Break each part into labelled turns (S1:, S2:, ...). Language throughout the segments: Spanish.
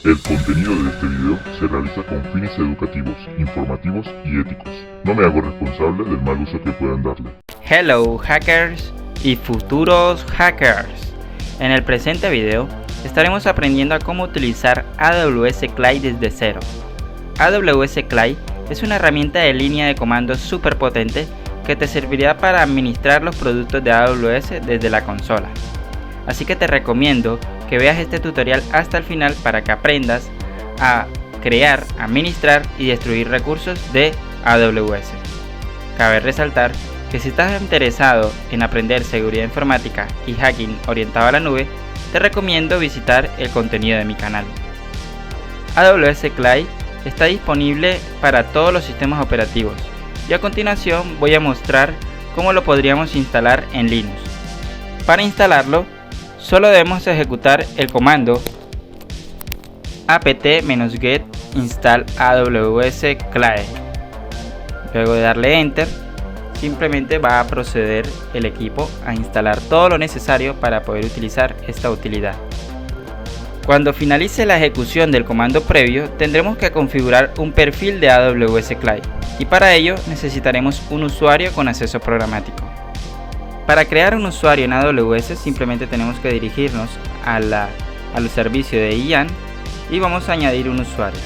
S1: El contenido de este video se realiza con fines educativos, informativos y éticos. No me hago responsable del mal uso que puedan darle.
S2: Hello hackers y futuros hackers. En el presente video estaremos aprendiendo a cómo utilizar AWS CLI desde cero. AWS CLI es una herramienta de línea de comandos súper potente que te servirá para administrar los productos de AWS desde la consola. Así que te recomiendo que veas este tutorial hasta el final para que aprendas a crear, administrar y destruir recursos de AWS. Cabe resaltar que si estás interesado en aprender seguridad informática y hacking orientado a la nube, te recomiendo visitar el contenido de mi canal. AWS CLI está disponible para todos los sistemas operativos y a continuación voy a mostrar cómo lo podríamos instalar en Linux. Para instalarlo, solo debemos ejecutar el comando apt-get install AWS CLI. Luego de darle enter, simplemente va a proceder el equipo a instalar todo lo necesario para poder utilizar esta utilidad. Cuando finalice la ejecución del comando previo, tendremos que configurar un perfil de AWS CLI y para ello necesitaremos un usuario con acceso programático. Para crear un usuario en AWS simplemente tenemos que dirigirnos al servicio de IAN y vamos a añadir un usuario.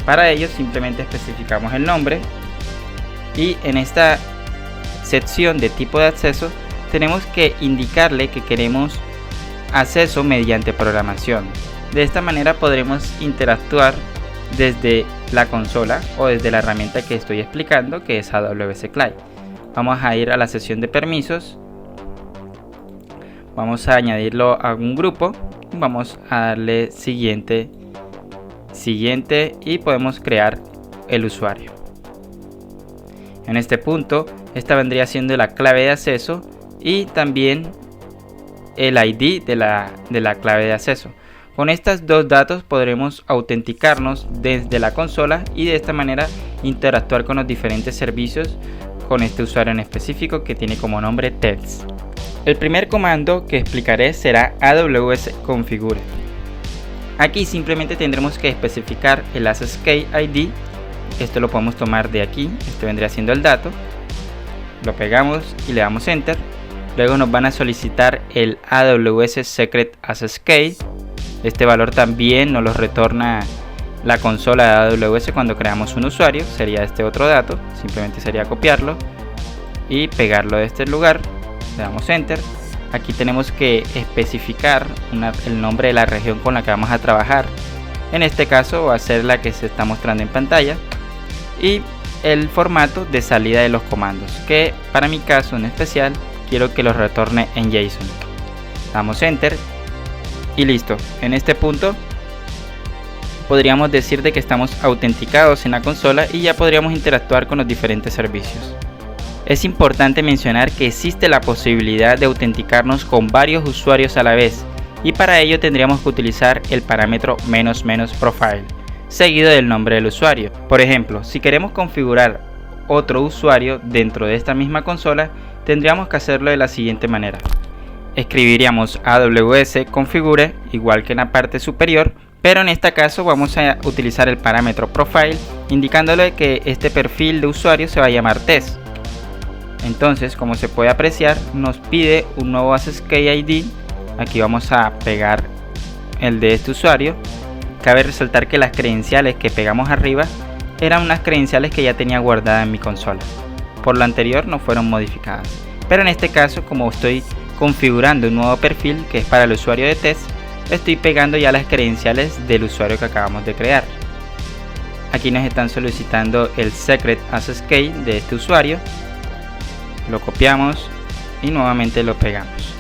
S2: Para ello simplemente especificamos el nombre y en esta sección de tipo de acceso tenemos que indicarle que queremos acceso mediante programación. De esta manera podremos interactuar desde la consola o desde la herramienta que estoy explicando, que es AWS CLI. Vamos a ir a la sesión de permisos, vamos a añadirlo a un grupo, vamos a darle siguiente y podemos crear el usuario. En este punto, esta vendría siendo la clave de acceso y también el ID de la clave de acceso. Con estos dos datos podremos autenticarnos desde la consola y de esta manera interactuar con los diferentes servicios con este usuario en específico que tiene como nombre Tels. El primer comando que explicaré será AWS configure. Aquí simplemente tendremos que especificar el access key ID. Esto lo podemos tomar de aquí, este vendría siendo el dato. Lo pegamos y le damos enter. Luego nos van a solicitar el AWS secret access key. Este valor también nos lo retorna la consola de AWS cuando creamos un usuario. Sería este otro dato, simplemente sería copiarlo y pegarlo de este lugar. Le damos enter. Aquí tenemos que especificar el nombre de la región con la que vamos a trabajar. En este caso va a ser la que se está mostrando en pantalla y el formato de salida de los comandos, que para mi caso en especial quiero que los retorne en JSON. Damos enter y listo. En este punto podríamos decir de que estamos autenticados en la consola y ya podríamos interactuar con los diferentes servicios. Es importante mencionar que existe la posibilidad de autenticarnos con varios usuarios a la vez y para ello tendríamos que utilizar el parámetro --profile seguido del nombre del usuario. Por ejemplo, si queremos configurar otro usuario dentro de esta misma consola, tendríamos que hacerlo de la siguiente manera. Escribiríamos AWS configure igual que en la parte superior, pero en este caso vamos a utilizar el parámetro profile indicándole que este perfil de usuario se va a llamar test. Entonces, como se puede apreciar, nos pide un nuevo access key ID. Aquí vamos a pegar el de este usuario. Cabe resaltar que las credenciales que pegamos arriba eran unas credenciales que ya tenía guardadas en mi consola. Por lo anterior no fueron modificadas. Pero en este caso, como estoy configurando un nuevo perfil que es para el usuario de test, estoy pegando ya las credenciales del usuario que acabamos de crear. Aquí nos están solicitando el secret access key de este usuario. Lo copiamos y nuevamente lo pegamos.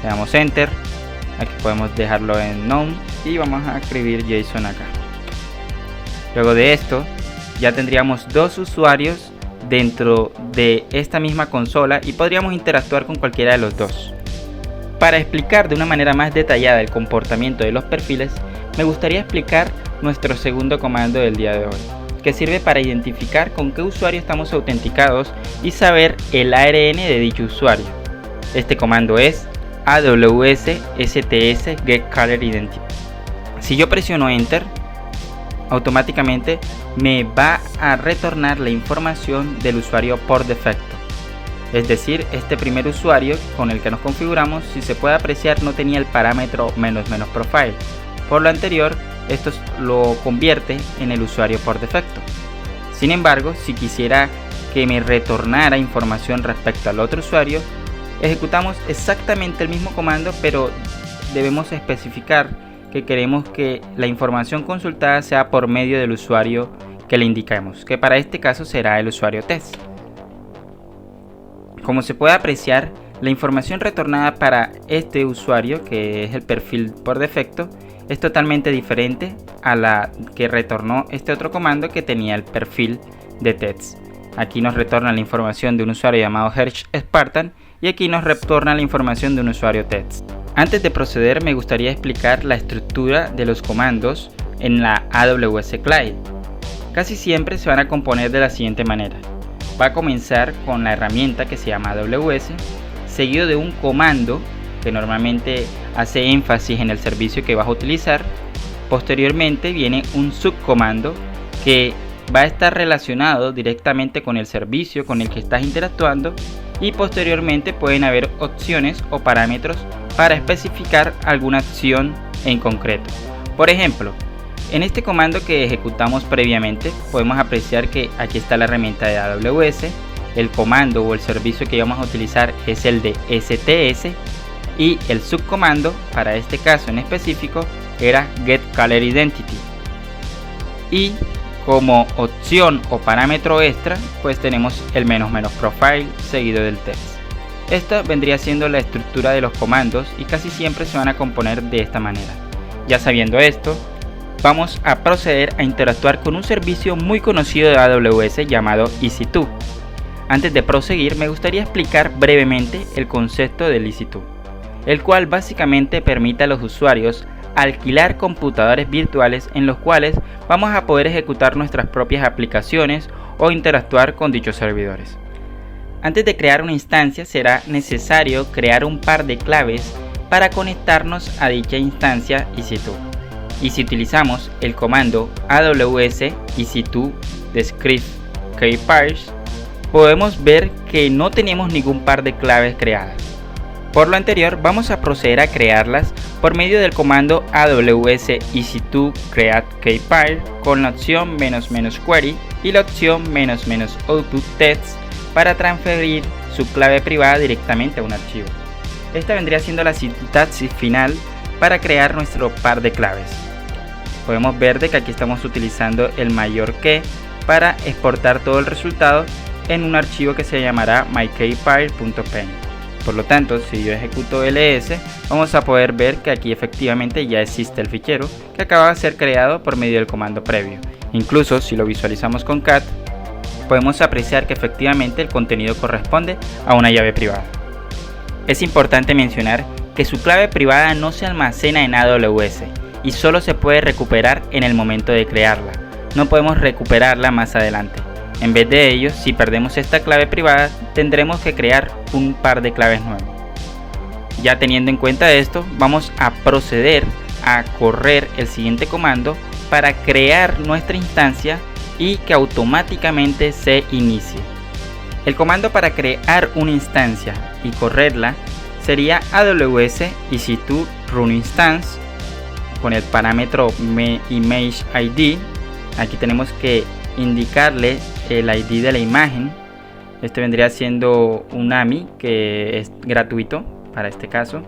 S2: Le damos enter. Aquí podemos dejarlo en none y vamos a escribir JSON acá. Luego de esto ya tendríamos dos usuarios dentro de esta misma consola y podríamos interactuar con cualquiera de los dos. Para explicar de una manera más detallada el comportamiento de los perfiles, me gustaría explicar nuestro segundo comando del día de hoy, que sirve para identificar con qué usuario estamos autenticados y saber el ARN de dicho usuario. Este comando es AWS STS Get Caller Identity. Si yo presiono Enter, automáticamente me va a retornar la información del usuario por defecto. Es decir, este primer usuario con el que nos configuramos, si se puede apreciar, no tenía el parámetro --profile. Por lo anterior, esto lo convierte en el usuario por defecto. Sin embargo, si quisiera que me retornara información respecto al otro usuario, ejecutamos exactamente el mismo comando, pero debemos especificar que queremos que la información consultada sea por medio del usuario que le indiquemos, que para este caso será el usuario test. Como se puede apreciar, la información retornada para este usuario, que es el perfil por defecto, es totalmente diferente a la que retornó este otro comando que tenía el perfil de test. Aquí nos retorna la información de un usuario llamado Hersh Spartan y aquí nos retorna la información de un usuario test. Antes de proceder, me gustaría explicar la estructura de los comandos en la AWS Client. Casi siempre se van a componer de la siguiente manera. Va a comenzar con la herramienta que se llama AWS, seguido de un comando que normalmente hace énfasis en el servicio que vas a utilizar. Posteriormente viene un subcomando que va a estar relacionado directamente con el servicio con el que estás interactuando, y posteriormente pueden haber opciones o parámetros para especificar alguna acción en concreto. Por ejemplo, en este comando que ejecutamos previamente podemos apreciar que aquí está la herramienta de AWS, el comando o el servicio que vamos a utilizar es el de STS y el subcomando para este caso en específico era getCallerIdentity. Y como opción o parámetro extra pues tenemos el --profile seguido del test. Esta vendría siendo la estructura de los comandos y casi siempre se van a componer de esta manera. Ya sabiendo esto, vamos a proceder a interactuar con un servicio muy conocido de AWS llamado EC2. Antes de proseguir, me gustaría explicar brevemente el concepto del EC2, el cual básicamente permite a los usuarios alquilar computadores virtuales en los cuales vamos a poder ejecutar nuestras propias aplicaciones o interactuar con dichos servidores. Antes de crear una instancia será necesario crear un par de claves para conectarnos a dicha instancia EC2. Y si utilizamos el comando AWS EC2 descript keypairs, podemos ver que no tenemos ningún par de claves creadas. Por lo anterior, vamos a proceder a crearlas por medio del comando AWS EC2 create keypair con la opción --query y la opción --output text para transferir su clave privada directamente a un archivo. Esta vendría siendo la sintaxis final para crear nuestro par de claves. Podemos ver de que aquí estamos utilizando el mayor que para exportar todo el resultado en un archivo que se llamará mykeypair.png. Por lo tanto, si yo ejecuto ls, vamos a poder ver que aquí efectivamente ya existe el fichero que acaba de ser creado por medio del comando previo. Incluso si lo visualizamos con cat, podemos apreciar que efectivamente el contenido corresponde a una llave privada. Es importante mencionar que su clave privada no se almacena en AWS y solo se puede recuperar en el momento de crearla. No podemos recuperarla más adelante. En vez de ello, si perdemos esta clave privada, tendremos que crear un par de claves nuevas. Ya teniendo en cuenta esto, vamos a proceder a correr el siguiente comando para crear nuestra instancia y que automáticamente se inicie. El comando para crear una instancia y correrla sería AWS EC2 run instance con el parámetro ImageID. Aquí tenemos que indicarle el ID de la imagen. Este vendría siendo un AMI que es gratuito para este caso.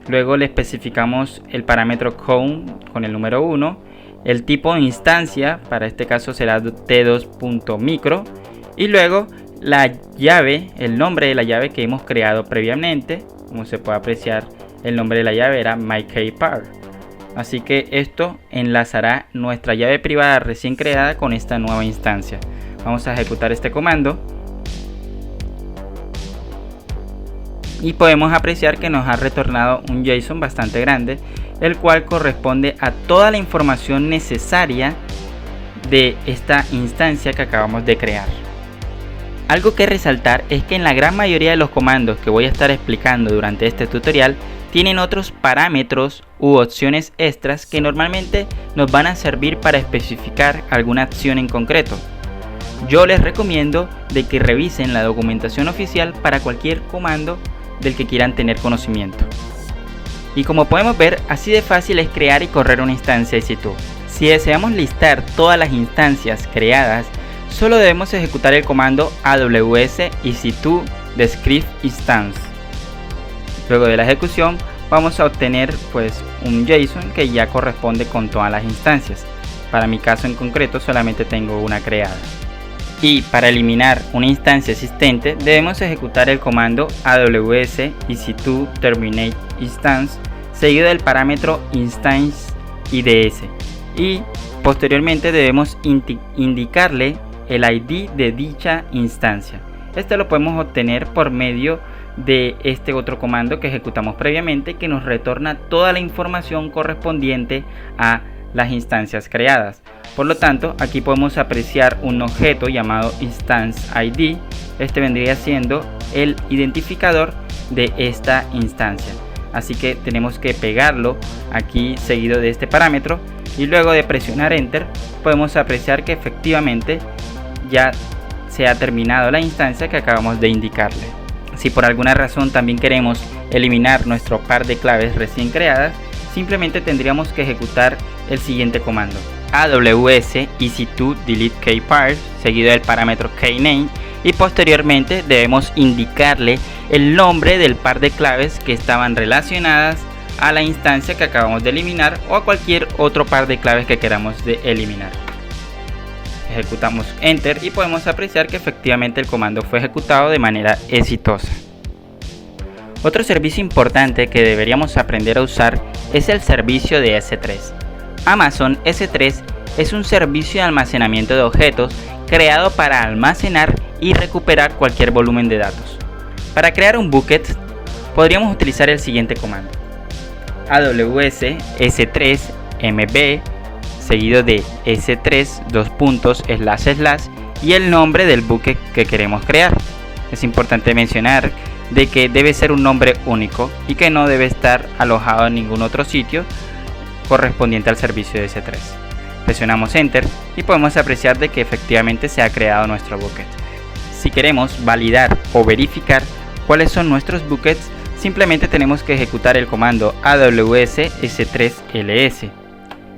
S2: Luego le especificamos el parámetro count con el número 1. El tipo de instancia para este caso será t2.micro. Y luego la llave, el nombre de la llave que hemos creado previamente. Como se puede apreciar, el nombre de la llave era mykeypair. Así que esto enlazará nuestra llave privada recién creada con esta nueva instancia. Vamos a ejecutar este comando y podemos apreciar que nos ha retornado un JSON bastante grande, el cual corresponde a toda la información necesaria de esta instancia que acabamos de crear. Algo que resaltar es que en la gran mayoría de los comandos que voy a estar explicando durante este tutorial tienen otros parámetros u opciones extras que normalmente nos van a servir para especificar alguna acción en concreto. Yo les recomiendo de que revisen la documentación oficial para cualquier comando del que quieran tener conocimiento. Y como podemos ver, así de fácil es crear y correr una instancia EC2. Si deseamos listar todas las instancias creadas, solo debemos ejecutar el comando aws ec2 describe instance. Luego de la ejecución vamos a obtener un JSON que ya corresponde con todas las instancias. Para mi caso en concreto solamente tengo una creada. Y para eliminar una instancia existente debemos ejecutar el comando aws ec2 terminate instance seguido del parámetro instance ids, y posteriormente debemos indicarle el ID de dicha instancia. Este lo podemos obtener por medio de este otro comando que ejecutamos previamente, que nos retorna toda la información correspondiente a las instancias creadas. Por lo tanto, aquí podemos apreciar un objeto llamado instance ID. Este vendría siendo el identificador de esta instancia, así que tenemos que pegarlo aquí seguido de este parámetro, y luego de presionar enter podemos apreciar que efectivamente ya se ha terminado la instancia que acabamos de indicarle. Si por alguna razón también queremos eliminar nuestro par de claves recién creadas, simplemente tendríamos que ejecutar el siguiente comando: aws ec2 delete keyparse seguido del parámetro keyname, y posteriormente debemos indicarle el nombre del par de claves que estaban relacionadas a la instancia que acabamos de eliminar o a cualquier otro par de claves que queramos eliminar. Ejecutamos enter y podemos apreciar que efectivamente el comando fue ejecutado de manera exitosa. Otro servicio importante que deberíamos aprender a usar es el servicio de S3. Amazon S3 es un servicio de almacenamiento de objetos creado para almacenar y recuperar cualquier volumen de datos. Para crear un bucket podríamos utilizar el siguiente comando: aws s3 mb seguido de s3 y el nombre del bucket que queremos crear. Es importante mencionar de que debe ser un nombre único y que no debe estar alojado en ningún otro sitio correspondiente al servicio de S3. Presionamos enter y podemos apreciar de que efectivamente se ha creado nuestro bucket. Si queremos validar o verificar cuáles son nuestros buckets, simplemente tenemos que ejecutar el comando aws s3ls.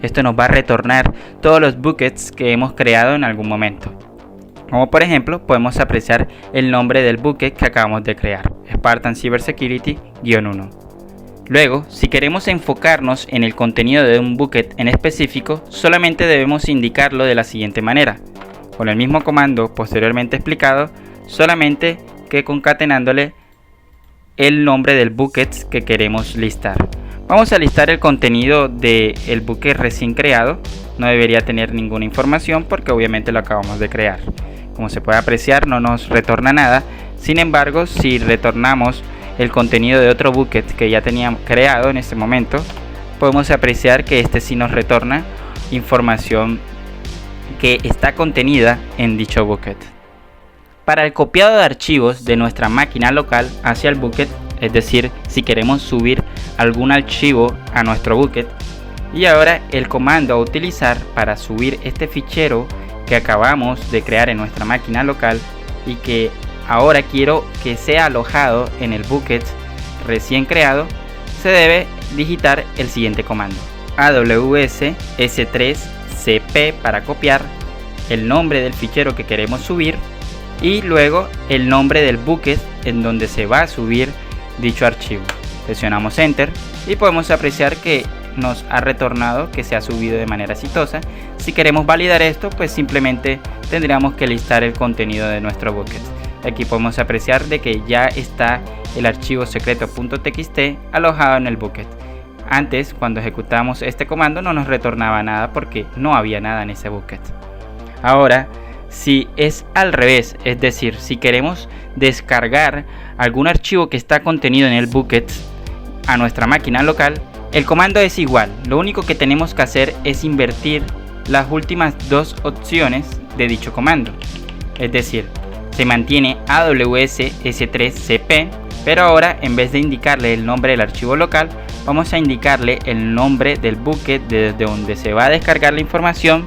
S2: Esto nos va a retornar todos los buckets que hemos creado en algún momento. Como por ejemplo, podemos apreciar el nombre del bucket que acabamos de crear, Spartan Cybersecurity-1. Luego, si queremos enfocarnos en el contenido de un bucket en específico, solamente debemos indicarlo de la siguiente manera, con el mismo comando posteriormente explicado, solamente que concatenándole el nombre del bucket que queremos listar. Vamos a listar el contenido del bucket recién creado. No debería tener ninguna información porque obviamente lo acabamos de crear. Como se puede apreciar, no nos retorna nada. Sin embargo, si retornamos el contenido de otro bucket que ya teníamos creado en este momento, podemos apreciar que este sí nos retorna información que está contenida en dicho bucket. Para el copiado de archivos de nuestra máquina local hacia el bucket, es decir, si queremos subir algún archivo a nuestro bucket, y ahora el comando a utilizar para subir este fichero que acabamos de crear en nuestra máquina local y que ahora quiero que sea alojado en el bucket recién creado, se debe digitar el siguiente comando: aws s3cp para copiar el nombre del fichero que queremos subir y luego el nombre del bucket en donde se va a subir dicho archivo. Presionamos enter y podemos apreciar que nos ha retornado que se ha subido de manera exitosa. Si queremos validar esto, pues simplemente tendríamos que listar el contenido de nuestro bucket. Aquí podemos apreciar de que ya está el archivo secreto.txt alojado en el bucket. Antes, cuando ejecutamos este comando, no nos retornaba nada porque no había nada en ese bucket. Ahora, si es al revés, es decir, si queremos descargar algún archivo que está contenido en el bucket a nuestra máquina local, el comando es igual. Lo único que tenemos que hacer es invertir las últimas dos opciones de dicho comando. Es decir, se mantiene aws s3cp Pero ahora, en vez de indicarle el nombre del archivo local, vamos a indicarle el nombre del bucket desde donde se va a descargar la información.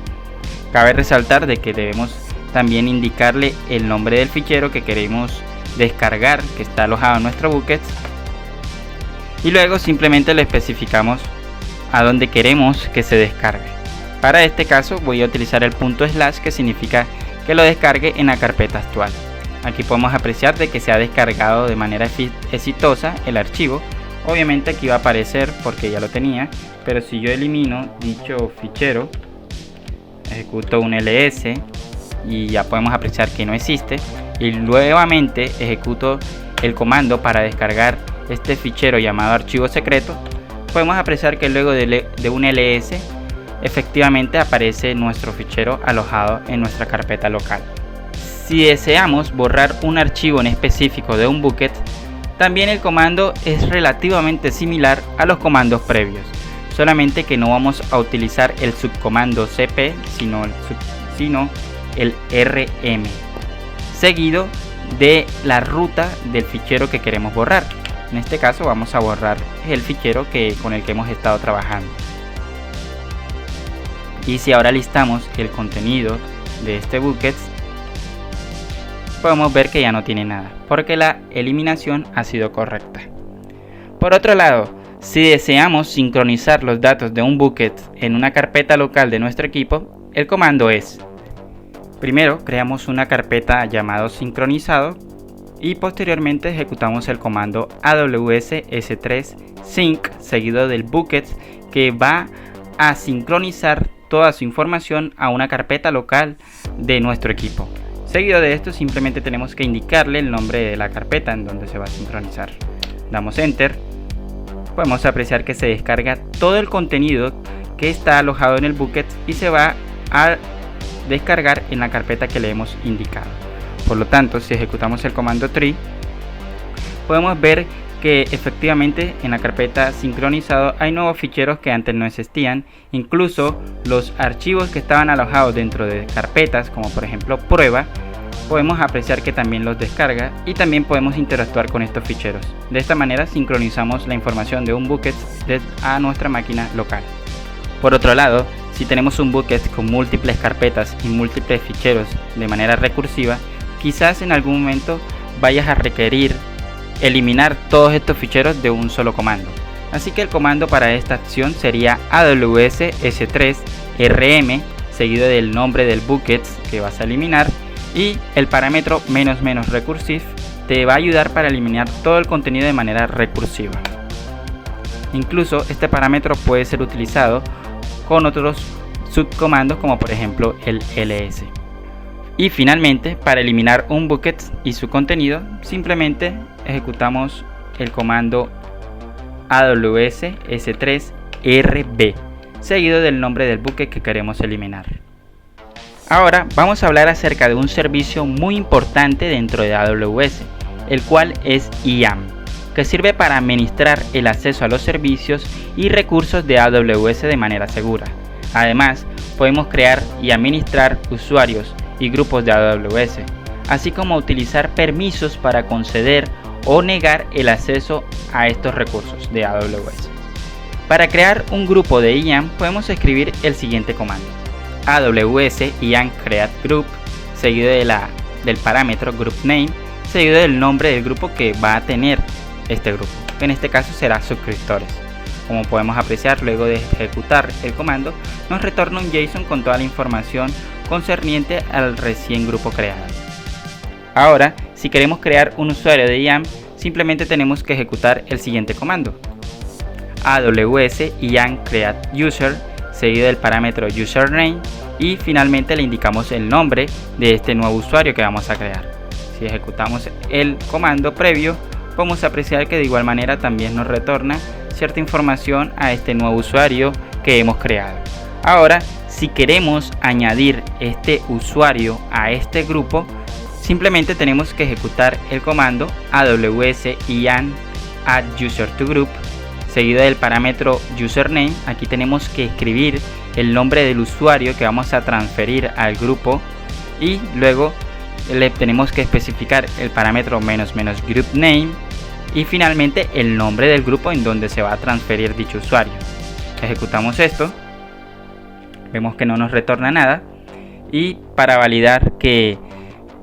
S2: Cabe resaltar de que debemos también indicarle el nombre del fichero que queremos descargar, que está alojado en nuestro bucket, y luego simplemente le especificamos a dónde queremos que se descargue. Para este caso voy a utilizar el punto slash, que significa que lo descargue en la carpeta actual. Aquí podemos apreciar de que se ha descargado de manera exitosa el archivo. Obviamente aquí va a aparecer porque ya lo tenía, pero si yo elimino dicho fichero, ejecuto un ls y ya podemos apreciar que no existe, y nuevamente ejecuto el comando para descargar este fichero llamado archivo secreto, podemos apreciar que luego de un ls efectivamente aparece nuestro fichero alojado en nuestra carpeta local. Si deseamos borrar un archivo en específico de un bucket, también el comando es relativamente similar a los comandos previos, solamente que no vamos a utilizar el subcomando cp, sino el rm, seguido de la ruta del fichero que queremos borrar. En este caso vamos a borrar el fichero con el que hemos estado trabajando. Y si ahora listamos el contenido de este bucket, podemos ver que ya no tiene nada, porque la eliminación ha sido correcta. Por otro lado, si deseamos sincronizar los datos de un bucket en una carpeta local de nuestro equipo, el comando es: primero creamos una carpeta llamado sincronizado y posteriormente ejecutamos el comando aws s3 sync seguido del bucket, que va a sincronizar toda su información a una carpeta local de nuestro equipo. Seguido de esto simplemente tenemos que indicarle el nombre de la carpeta en donde se va a sincronizar. Damos enter. Podemos apreciar que se descarga todo el contenido que está alojado en el bucket y se va a descargar en la carpeta que le hemos indicado. Por lo tanto, si ejecutamos el comando tree, podemos ver que efectivamente en la carpeta sincronizado hay nuevos ficheros que antes no existían. Incluso los archivos que estaban alojados dentro de carpetas, como por ejemplo prueba, podemos apreciar que también los descarga y también podemos interactuar con estos ficheros. De esta manera sincronizamos la información de un bucket a nuestra máquina local. Por otro lado, si tenemos un bucket con múltiples carpetas y múltiples ficheros de manera recursiva, quizás en algún momento vayas a requerir eliminar todos estos ficheros de un solo comando. Así que el comando para esta acción sería aws s3 rm seguido del nombre del bucket que vas a eliminar, y el parámetro -- recursive te va a ayudar para eliminar todo el contenido de manera recursiva. Incluso este parámetro puede ser utilizado con otros subcomandos, como por ejemplo el ls. Y finalmente, para eliminar un bucket y su contenido, simplemente ejecutamos el comando aws s3 rb seguido del nombre del bucket que queremos eliminar. Ahora vamos a hablar acerca de un servicio muy importante dentro de AWS, el cual es IAM, que sirve para administrar el acceso a los servicios y recursos de AWS de manera segura. Además, podemos crear y administrar usuarios y grupos de AWS, así como utilizar permisos para conceder o negar el acceso a estos recursos de AWS. Para crear un grupo de IAM podemos escribir el siguiente comando: aws IAM create group seguido del parámetro group name seguido del nombre del grupo que va a tener este grupo, que en este caso será suscriptores. Como podemos apreciar, luego de ejecutar el comando nos retorna un JSON con toda la información concerniente al recién grupo creado. Ahora, si queremos crear un usuario de IAM, simplemente tenemos que ejecutar el siguiente comando: aws IAM create user seguido del parámetro username y finalmente le indicamos el nombre de este nuevo usuario que vamos a crear. Si ejecutamos el comando previo, podemos apreciar que de igual manera también nos retorna cierta información a este nuevo usuario que hemos creado. Ahora, si queremos añadir este usuario a este grupo, simplemente tenemos que ejecutar el comando aws IAM add user to group seguido del parámetro username. Aquí tenemos que escribir el nombre del usuario que vamos a transferir al grupo y luego le tenemos que especificar el parámetro --group name y finalmente el nombre del grupo en donde se va a transferir dicho usuario. Ejecutamos esto, vemos que no nos retorna nada, y para validar que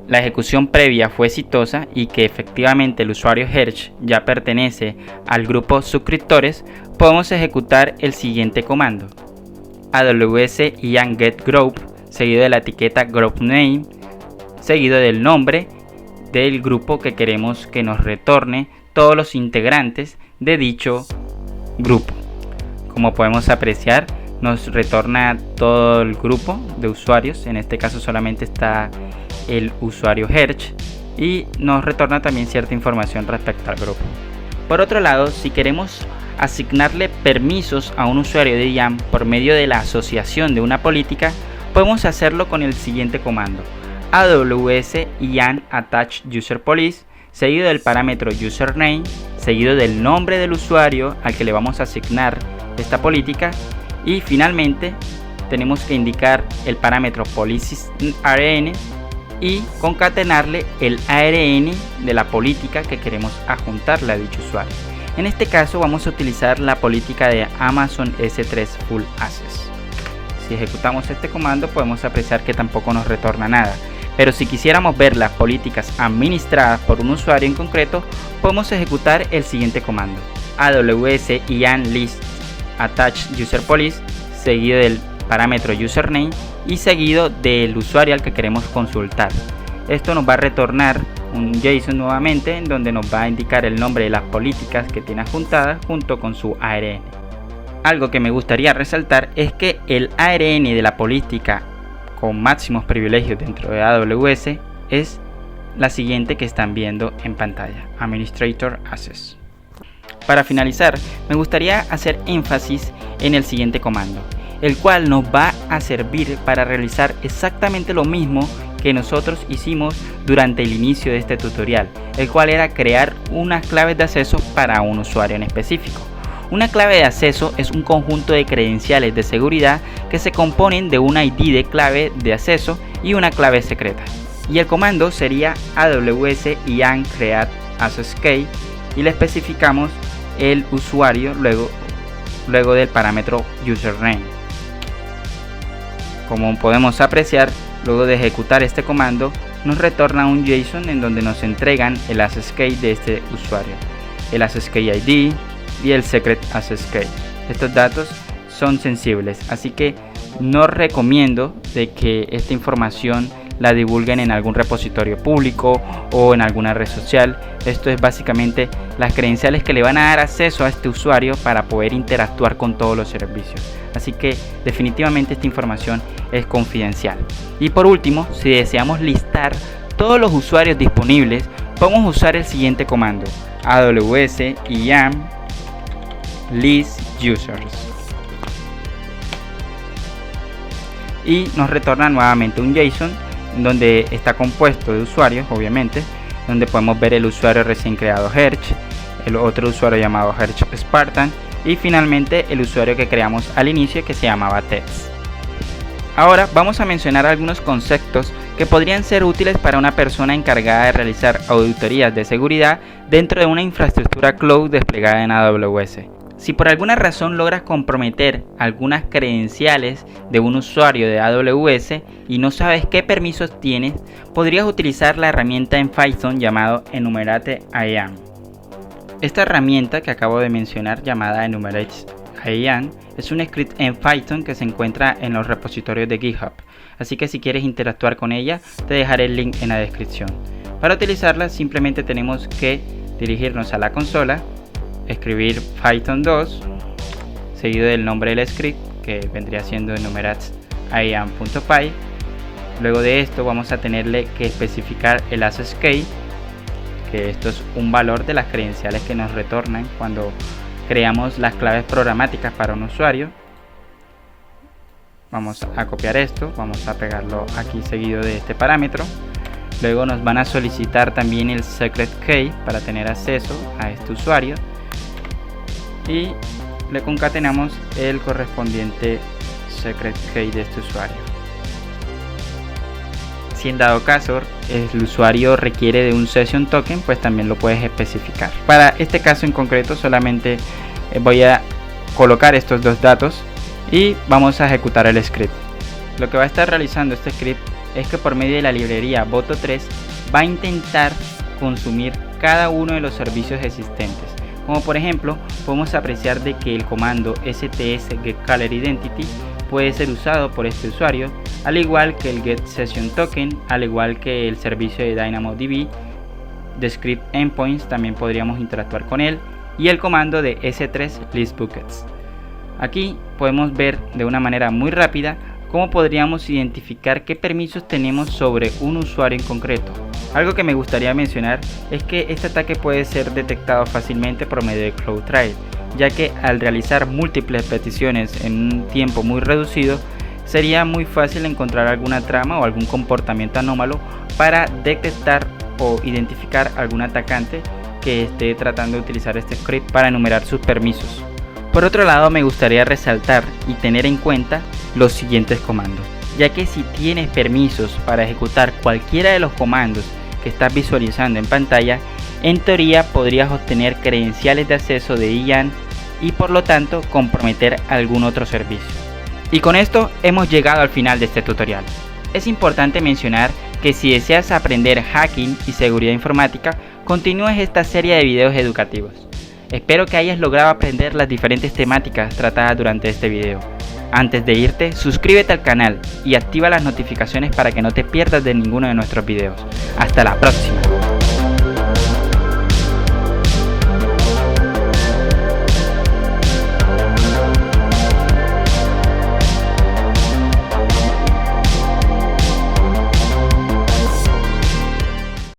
S2: la ejecución previa fue exitosa y que efectivamente el usuario Hersh ya pertenece al grupo suscriptores, podemos ejecutar el siguiente comando: aws ian get group, seguido de la etiqueta group name, seguido del nombre del grupo que queremos que nos retorne todos los integrantes de dicho grupo. Como podemos apreciar, nos retorna todo el grupo de usuarios. En este caso solamente está el usuario Hersh y nos retorna también cierta información respecto al grupo. Por otro lado, si queremos asignarle permisos a un usuario de IAM por medio de la asociación de una política, podemos hacerlo con el siguiente comando: aws ian attach user police, seguido del parámetro username, seguido del nombre del usuario al que le vamos a asignar esta política, y finalmente tenemos que indicar el parámetro policy_ARN y concatenarle el ARN de la política que queremos adjuntarle a dicho usuario. En este caso vamos a utilizar la política de Amazon S3 Full Access. Si ejecutamos este comando podemos apreciar que tampoco nos retorna nada, pero si quisiéramos ver las políticas administradas por un usuario en concreto, podemos ejecutar el siguiente comando: aws ian list attach user police, seguido del parámetro username y seguido del usuario al que queremos consultar. Esto nos va a retornar un JSON nuevamente en donde nos va a indicar el nombre de las políticas que tiene adjuntadas junto con su ARN. Algo que me gustaría resaltar es que el ARN de la política con máximos privilegios dentro de AWS es la siguiente que están viendo en pantalla: Administrator Access. Para finalizar, me gustaría hacer énfasis en el siguiente comando, el cual nos va a servir para realizar exactamente lo mismo que nosotros hicimos durante el inicio de este tutorial, el cual era crear unas claves de acceso para un usuario en específico. Una clave de acceso es un conjunto de credenciales de seguridad que se componen de una ID de clave de acceso y una clave secreta. Y el comando sería aws ian create access key y le especificamos el usuario luego del parámetro username. Como podemos apreciar, luego de ejecutar este comando nos retorna un JSON en donde nos entregan el access key de este usuario, el access key ID y el secret access key. Estos datos son sensibles, así que no recomiendo de que esta información la divulguen en algún repositorio público o en alguna red social. Esto es básicamente las credenciales que le van a dar acceso a este usuario para poder interactuar con todos los servicios. Así que definitivamente esta información es confidencial. Y por último, si deseamos listar todos los usuarios disponibles, podemos usar el siguiente comando: aws iam list users. Y nos retorna nuevamente un JSON donde está compuesto de usuarios, obviamente, donde podemos ver el usuario recién creado Hersh, el otro usuario llamado Hersh Spartan y finalmente el usuario que creamos al inicio que se llamaba Tets. Ahora vamos a mencionar algunos conceptos que podrían ser útiles para una persona encargada de realizar auditorías de seguridad dentro de una infraestructura cloud desplegada en AWS. Si por alguna razón logras comprometer algunas credenciales de un usuario de AWS y no sabes qué permisos tienes, podrías utilizar la herramienta en Python llamado Enumerate IAM. Esta herramienta que acabo de mencionar, llamada Enumerate IAM, es un script en Python que se encuentra en los repositorios de GitHub, así que si quieres interactuar con ella, te dejaré el link en la descripción. Para utilizarla simplemente tenemos que dirigirnos a la consola, escribir Python 2 seguido del nombre del script, que vendría siendo enumerate_iam.py. Luego de esto vamos a tenerle que especificar el access key, que esto es un valor de las credenciales que nos retornan cuando creamos las claves programáticas para un usuario. Vamos a copiar esto, vamos a pegarlo aquí seguido de este parámetro. Luego nos van a solicitar también el secret key para tener acceso a este usuario y le concatenamos el correspondiente secret key de este usuario. si en dado caso el usuario requiere de un session token, pues también lo puedes especificar. Para este caso en concreto solamente voy a colocar estos dos datos y vamos a ejecutar el script. Lo que va a estar realizando este script es que por medio de la librería Boto3 va a intentar consumir cada uno de los servicios existentes. Como por ejemplo, podemos apreciar de que el comando STS-getColorIdentity puede ser usado por este usuario, al igual que el getSessionToken, al igual que el servicio de DynamoDB de script endpoints también podríamos interactuar con él, y el comando de S3-listBuckets. Aquí podemos ver de una manera muy rápida cómo podríamos identificar qué permisos tenemos sobre un usuario en concreto. Algo que me gustaría mencionar es que este ataque puede ser detectado fácilmente por medio de CloudTrail, ya que al realizar múltiples peticiones en un tiempo muy reducido, sería muy fácil encontrar alguna trama o algún comportamiento anómalo para detectar o identificar algún atacante que esté tratando de utilizar este script para enumerar sus permisos. Por otro lado, me gustaría resaltar y tener en cuenta los siguientes comandos, ya que si tienes permisos para ejecutar cualquiera de los comandos que estás visualizando en pantalla, en teoría podrías obtener credenciales de acceso de IAN y por lo tanto comprometer algún otro servicio. Y con esto hemos llegado al final de este tutorial. Es importante mencionar que si deseas aprender hacking y seguridad informática, continúes esta serie de videos educativos. Espero que hayas logrado aprender las diferentes temáticas tratadas durante este video. Antes de irte, suscríbete al canal y activa las notificaciones para que no te pierdas de ninguno de nuestros videos. Hasta la próxima.